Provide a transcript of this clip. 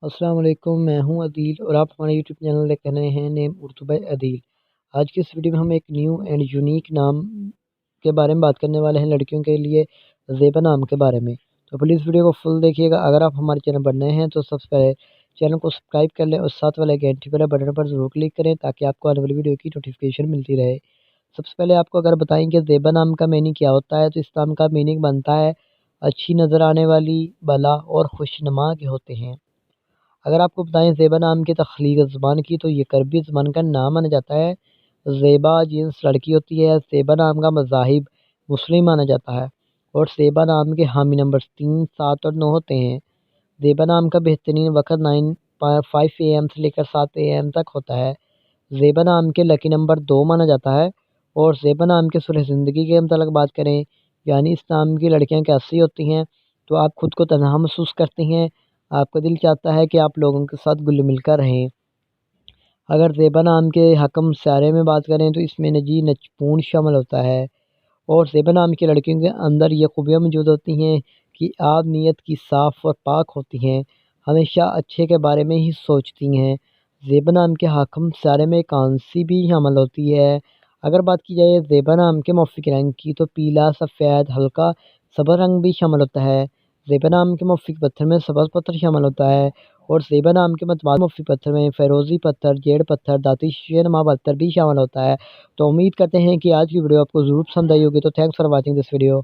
السلام علیکم، میں ہوں عدیل اور آپ ہمارے یوٹیوب چینل دیکھ رہے ہیں نیم اردو بائی عدیل۔ آج کی اس ویڈیو میں ہم ایک نیو اینڈ یونیک نام کے بارے میں بات کرنے والے ہیں، لڑکیوں کے لیے زیبا نام کے بارے میں۔ تو پلیز ویڈیو کو فل دیکھیے گا۔ اگر آپ ہمارے چینل پر نئے ہیں تو سب سے پہلے چینل کو سبسکرائب کر لیں اور ساتھ والے گھنٹی والے بٹن پر ضرور کلک کریں تاکہ آپ کو آنے والی ویڈیو کی نوٹیفیکیشن ملتی رہے۔ سب سے پہلے آپ کو اگر بتائیں کہ زیبا نام کا میننگ کیا ہوتا ہے، تو اس نام کا میننگ بنتا ہے اچھی نظر آنے والی، بھلا اور خوشنما کے ہوتے ہیں۔ اگر آپ کو بتائیں زیبا نام کی تخلیق زبان کی، تو یہ کربی زبان کا نام مانا جاتا ہے۔ زیبا جنس لڑکی ہوتی ہے۔ زیبا نام کا مذاہب مسلم مانا جاتا ہے اور زیبا نام کے حامی نمبر 3، 7 اور 9 ہوتے ہیں۔ زیبا نام کا بہترین وقت 5 AM سے لے کر 7 AM تک ہوتا ہے۔ زیبا نام کے لکی نمبر 2 مانا جاتا ہے۔ اور زیبا نام کے صلح زندگی کے متعلق بات کریں، یعنی اس نام کی لڑکیاں کیسی ہوتی ہیں، تو آپ خود کو تنہا محسوس کرتی ہیں، آپ کا دل چاہتا ہے کہ آپ لوگوں کے ساتھ گل مل کر رہیں۔ اگر زیبا نام کے حکم سیارے میں بات کریں تو اس میں نجی نچپون شامل ہوتا ہے۔ اور زیبا نام کی لڑکیوں کے اندر یہ خوبیاں موجود ہوتی ہیں کہ آپ نیت کی صاف اور پاک ہوتی ہیں، ہمیشہ اچھے کے بارے میں ہی سوچتی ہیں۔ زیبا نام کے حکم سیارے میں کانسی بھی شامل ہوتی ہے۔ اگر بات کی جائے زیبا نام کے موافق رنگ کی، تو پیلا، سفید، ہلکا سبز رنگ بھی شامل ہوتا ہے۔ زیبا نام کے موافق پتھر میں سبز پتھر شامل ہوتا ہے اور زیبا نام کے متبادل موافق پتھر میں فیروزی پتھر، جیڑ پتھر، دھاتی شیشے نما پتھر بھی شامل ہوتا ہے۔ تو امید کرتے ہیں کہ آج کی ویڈیو آپ کو ضرور پسند آئی ہوگی۔ تو thanks for watching this video.